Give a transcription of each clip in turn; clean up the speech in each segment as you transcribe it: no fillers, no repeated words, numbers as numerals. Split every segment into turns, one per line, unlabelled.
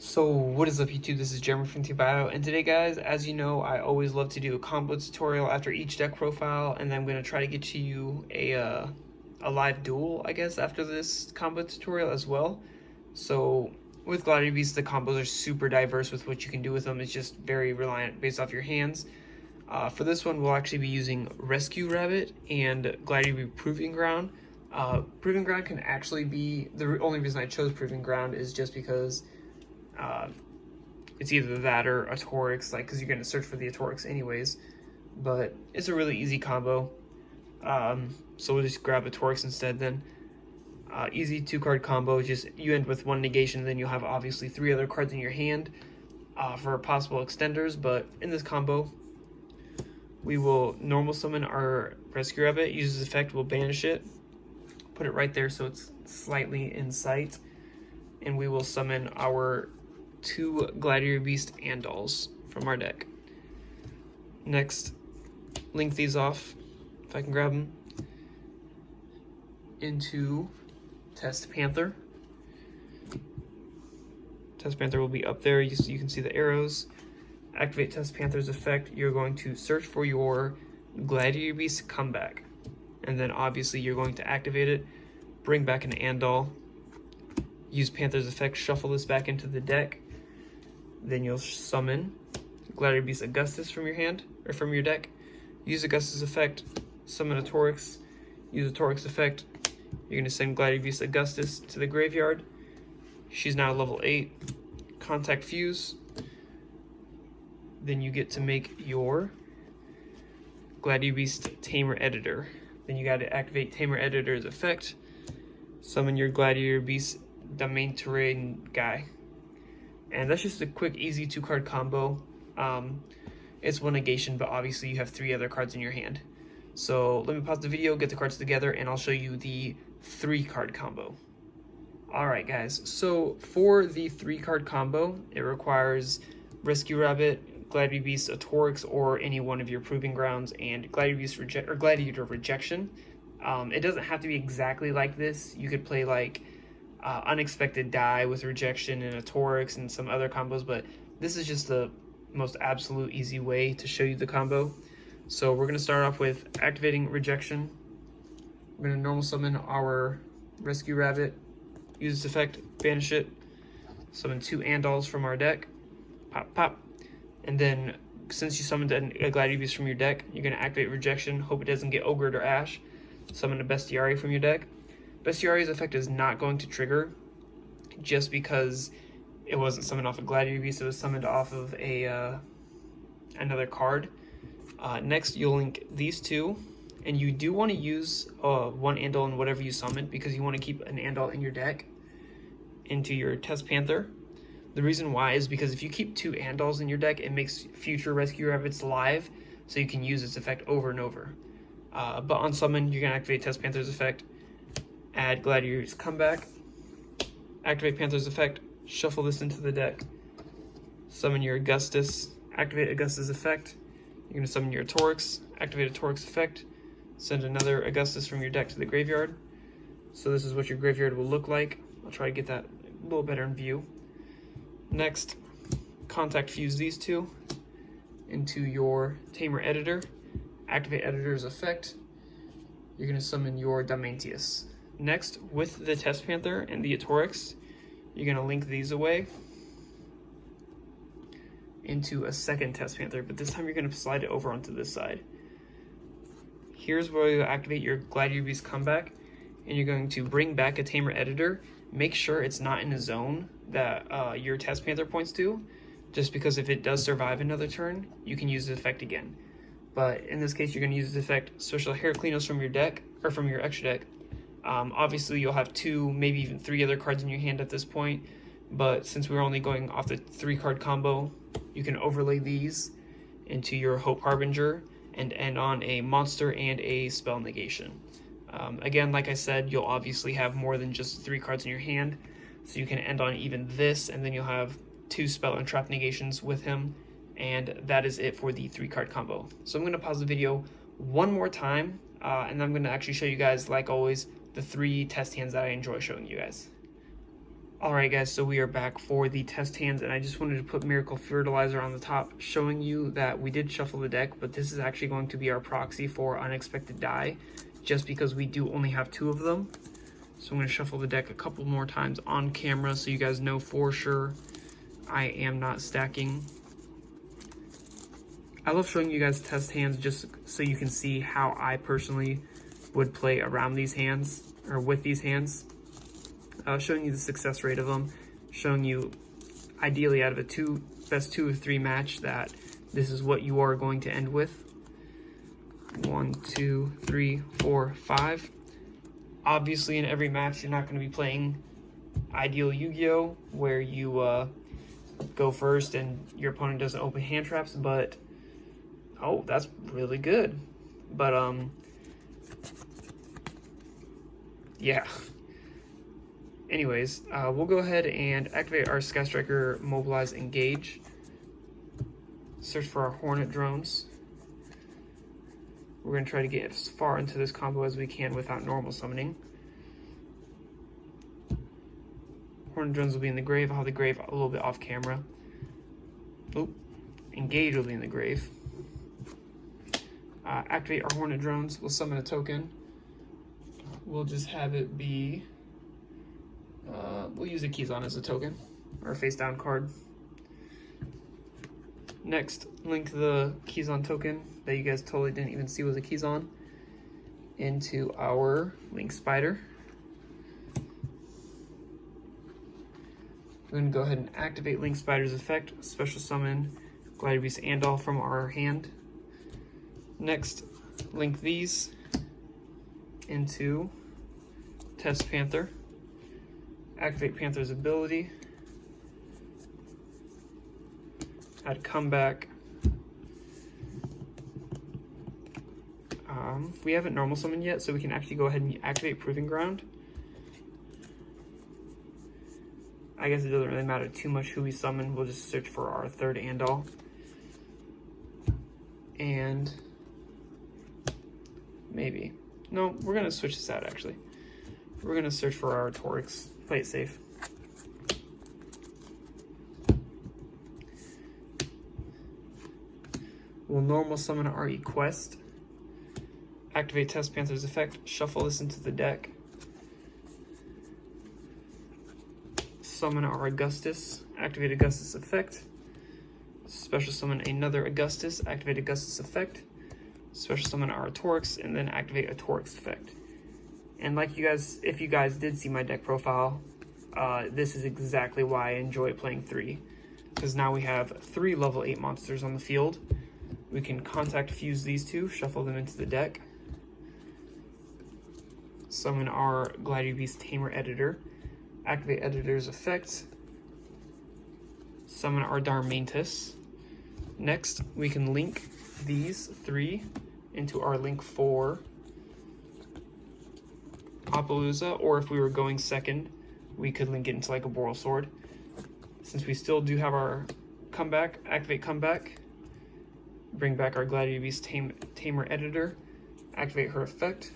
So what is up YouTube, this is Jeremy from Bio, and today guys, as you know, I always love to do a combo tutorial after each deck profile, and then I'm going to try to get to you a live duel, I guess, after this combo tutorial as well. So with Gladiator Beasts, the combos are super diverse with what you can do with them. It's just very reliant based off your hands. For this one, we'll actually be using Rescue Rabbit and Gladiator Proving Ground. Proving Ground can actually be, the only reason I chose Proving Ground is just because it's either that or a Torix, like, because you're going to search for the Torix anyways, but it's a really easy combo. So we'll just grab a Torix instead then. Easy 2-card combo, just you end with 1 negation, then you'll have obviously 3 other cards in your hand for possible extenders, but in this combo, we will normal summon our Rescue Rabbit, uses effect, we'll banish it, put it right there so it's slightly in sight, and we will summon our 2 Gladiator Beast Andals from our deck. Next, link these off, if I can grab them, into Test Panther. Test Panther will be up there, you can see the arrows. Activate Test Panther's effect, you're going to search for your Gladiator Beast comeback. And then obviously you're going to activate it, bring back an Andal, use Panther's effect, shuffle this back into the deck. Then you'll summon Gladiator Beast Augustus from your hand, or from your deck. Use Augustus effect, summon a Torix, use a Torix effect. You're going to send Gladiator Beast Augustus to the graveyard. She's now level 8. Contact Fuse. Then you get to make your Gladiator Beast Tamer Editor. Then you got to activate Tamer Editor's effect. Summon your Gladiator Beast Domain Terrain guy. And that's just a quick, easy 2-card combo. It's 1 negation, but obviously you have 3 other cards in your hand. So let me pause the video, get the cards together, and I'll show you the 3-card combo. Alright guys, so for the 3-card combo, it requires Rescue Rabbit, Gladiator Beast, a Torix, or any one of your Proving Grounds, and Gladiator Beast Gladiator Rejection. It doesn't have to be exactly like this. You could play like Unexpected Die with Rejection and a Torix and some other combos, but this is just the most absolute easy way to show you the combo. So we're going to start off with activating Rejection. We're going to normal summon our Rescue Rabbit, use its effect, banish it, summon 2 Andals from our deck, pop, pop, and then since you summoned a Gladiator Beast from your deck, you're going to activate Rejection, hope it doesn't get Ogred or Ash, summon a Bestiary from your deck. Bestiary's effect is not going to trigger just because it wasn't summoned off a Gladiator Beast, it was summoned off of a another card. Next, you'll link these 2, and you do want to use 1 Andal in whatever you summon because you want to keep an Andal in your deck into your Test Panther. The reason why is because if you keep 2 Andals in your deck, it makes future Rescue Rabbits live, so you can use its effect over and over. But on summon, you're going to activate Test Panther's effect, add Gladiator's Comeback, activate Panther's effect, shuffle this into the deck, summon your Augustus, activate Augustus' effect, you're going to summon your Torix, activate a Torix effect, send another Augustus from your deck to the graveyard. So this is what your graveyard will look like. I'll try to get that a little better in view. Next, contact fuse these 2 into your Tamer Editor, activate Editor's effect, you're going to summon your Damantius. Next, with the Test Panther and the Torix, you're going to link these away into a second Test Panther, but this time you're going to slide it over onto this side. Here's where you activate your Gladiator Beast Comeback, and you're going to bring back a Tamer Editor. Make sure it's not in a zone that your Test Panther points to, just because if it does survive another turn, you can use the effect again. But in this case, you're going to use the effect, special Heraclinos from your deck, or from your extra deck. Obviously, you'll have 2, maybe even 3 other cards in your hand at this point, but since we're only going off the 3-card combo, you can overlay these into your Hope Harbinger and end on a monster and a spell negation. Again, like I said, you'll obviously have more than just 3 cards in your hand, so you can end on even this, and then you'll have 2 spell and trap negations with him, and that is it for the 3-card combo. So I'm going to pause the video one more time, and I'm going to actually show you guys, like always, the 3 test hands that I enjoy showing you guys. Alright guys, so we are back for the test hands, and I just wanted to put Miracle Fertilizer on the top, showing you that we did shuffle the deck, but this is actually going to be our proxy for Unexpected Die, just because we do only have 2 of them. So I'm going to shuffle the deck a couple more times on camera so you guys know for sure I am not stacking. I love showing you guys test hands just so you can see how I personally would play around these hands, or with these hands. Showing you the success rate of them, showing you ideally out of a best 2 of 3 match that this is what you are going to end with. 1, 2, 3, 4, 5. Obviously in every match you're not going to be playing ideal Yu-Gi-Oh! Where you go first and your opponent doesn't open hand traps, but oh, that's really good. But yeah. Anyways, we'll go ahead and activate our Sky Striker Mobilize Engage. Search for our Hornet drones. We're going to try to get as far into this combo as we can without normal summoning. Hornet drones will be in the grave. I'll have the grave a little bit off camera. Oop. Engage will be in the grave. Activate our Hornet drones. We'll summon a token. We'll just have it be... we'll use the Keys On as a token, or a face down card. Next, link the Keys On token that you guys totally didn't even see was a Keys On into our Link Spider. We're going to go ahead and activate Link Spider's effect, special summon Gladiator Beast Andal from our hand. Next, link these into Test Panther. Activate Panther's ability. Add Comeback. We haven't normal summoned yet, so we can actually go ahead and activate Proving Ground. I guess it doesn't really matter too much who we summon. We'll just search for our 3rd Andal. And maybe. No, we're going to switch this out actually. We're going to search for our Torix. Play it safe. We'll normal summon our Equest. Activate Test Panther's effect. Shuffle this into the deck. Summon our Augustus. Activate Augustus effect. Special summon another Augustus. Activate Augustus effect. Special summon our Torix, and then activate a Torix effect. And like you guys, if you guys did see my deck profile, this is exactly why I enjoy playing 3. Because now we have 3 level 8 monsters on the field. We can contact fuse these 2, shuffle them into the deck. Summon our Gladiator Beast Tamer Editor. Activate Editor's effect. Summon our Darmantus. Next, we can link these 3 into our link 4 Appaloosa, or if we were going second, we could link it into like a Boral Sword. Since we still do have our Comeback, activate Comeback, bring back our Gladiator Beast Tamer Editor, activate her effect,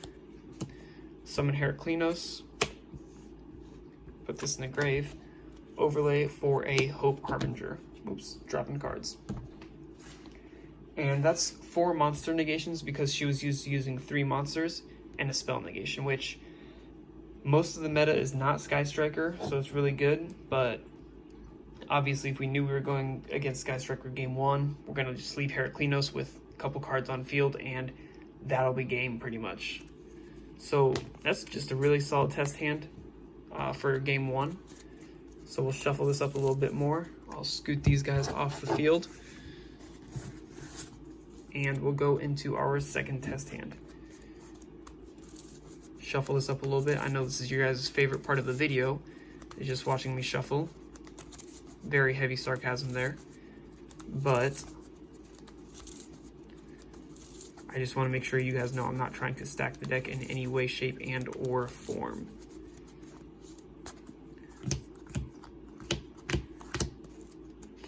summon Heraclinos, put this in the grave, overlay for a Hope Harbinger. Oops, dropping cards. And that's 4 monster negations because she was using 3 monsters and a spell negation, which most of the meta is not Sky Striker, so it's really good. But obviously, if we knew we were going against Sky Striker game 1, we're going to just leave Heraclinos with a couple cards on field, and that'll be game pretty much. So that's just a really solid test hand for game 1. So we'll shuffle this up a little bit more. I'll scoot these guys off the field. And we'll go into our second test hand. Shuffle this up a little bit. I know this is your guys' favorite part of the video, is just watching me shuffle. Very heavy sarcasm there. But I just want to make sure you guys know I'm not trying to stack the deck in any way, shape, and or form.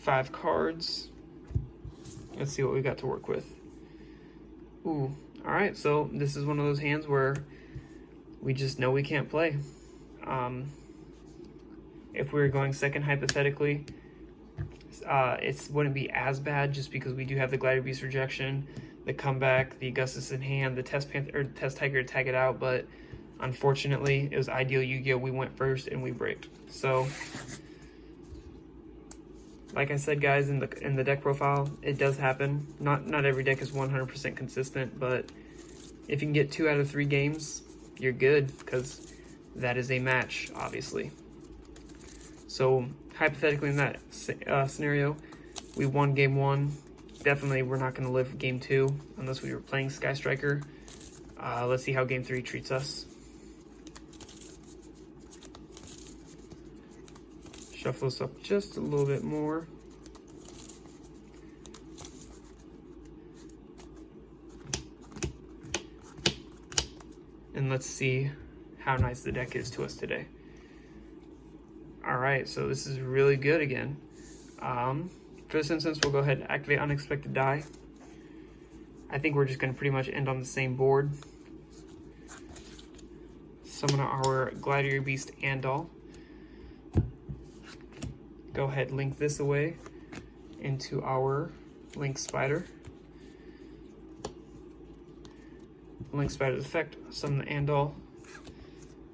Five cards. Let's see what we got to work with. Ooh, alright, so this is one of those hands where we just know we can't play. if we were going second hypothetically, it wouldn't be as bad just because we do have the Gladiator Beast rejection, the comeback, the Augustus in hand, the Test Tiger to tag it out, but unfortunately it was ideal Yu-Gi-Oh! We went first and we bricked. So like I said, guys, in the deck profile, it does happen. Not every deck is 100% consistent, but if you can get 2 out of 3 games, you're good, because that is a match, obviously. So hypothetically, in that scenario, we won game 1. Definitely, we're not going to live game 2 unless we were playing Sky Striker. Let's see how game 3 treats us. Shuffle this up just a little bit more. And let's see how nice the deck is to us today. Alright, so this is really good again. For this instance, we'll go ahead and activate Unexpected Die. I think we're just going to pretty much end on the same board. Summon our Gladiator Beast Andal. Go ahead, link this away into our Link Spider. Link Spider's effect, summon the Andal.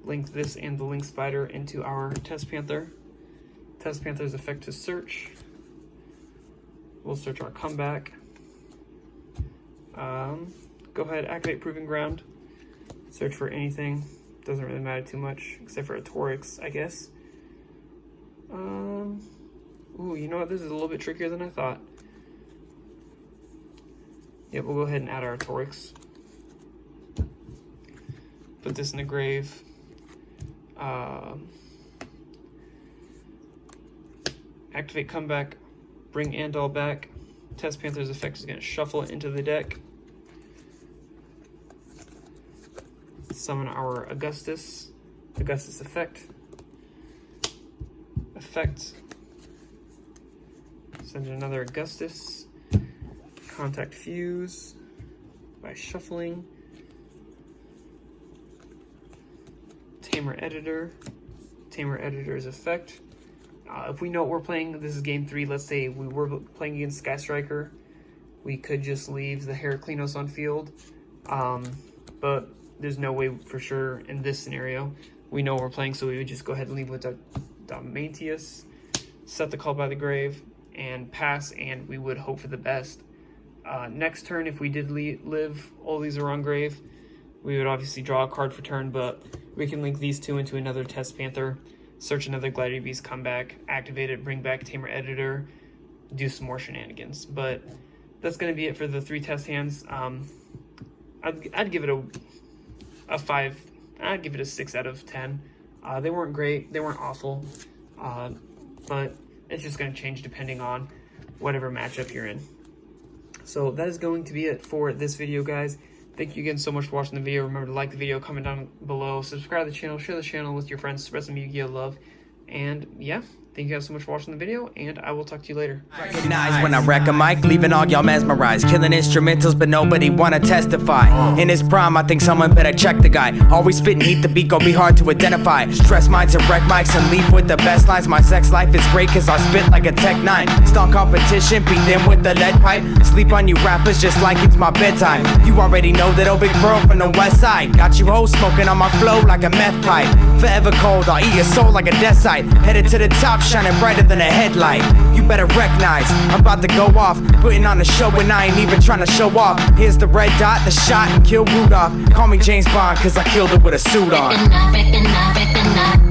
Link this and the Link Spider into our Test Panther. Test Panther's effect to search. We'll search our comeback. Go ahead, activate Proving Ground. Search for anything. Doesn't really matter too much, except for a Torix, I guess. Ooh, you know what? This is a little bit trickier than I thought. Yep, we'll go ahead and add our Torix. Put this in the grave. Activate Comeback. Bring Andal back. Test Panther's effect is going to shuffle it into the deck. Summon our Augustus. Augustus effect. Effect. Send another Augustus. Contact Fuse by shuffling. Tamer Editor. Tamer Editor's effect. If we know what we're playing, this is game 3. Let's say we were playing against Sky Striker, we could just leave the Heraclinos on field. But there's no way for sure in this scenario. We know what we're playing, so we would just go ahead and leave with the Damantius, set the Call by the Grave, and pass, and we would hope for the best. Next turn, if we did live all these around grave, we would obviously draw a card for turn, but we can link these 2 into another Test Panther, search another Gladiator Beast, come back, activate it, bring back Tamer Editor, do some more shenanigans. But that's going to be it for the 3 test hands. I'd give it a 5. I'd give it a 6 out of 10. They weren't great. They weren't awful. But it's just going to change depending on whatever matchup you're in. So that is going to be it for this video, guys. Thank you again so much for watching the video. Remember to like the video, comment down below, subscribe to the channel, share the channel with your friends, spread some Yu-Gi-Oh love. And yeah, thank you guys so much for watching the video, and I will talk to you later.
Recognize when I wreck a mic, leaving all y'all mesmerized. Killing instrumentals, but nobody wanna testify. In his prime, I think someone better check the guy. Always spitting heat, the beat gon' be hard to identify. Stress minds and wreck mics and leave with the best lines. My sex life is great cause I spit like a Tech 9. Stomp competition, beat them with the lead pipe. Sleep on you rappers just like it's my bedtime. You already know that old big bro from the west side. Got you hoes smoking on my flow like a meth pipe. Forever cold, I'll eat your soul like a death site. Headed to the top, shining brighter than a headlight. You better recognize, I'm about to go off. Putting on a show and I ain't even trying to show off. Here's the red dot, the shot, and kill Rudolph. Call me James Bond, cause I killed it with a suit on.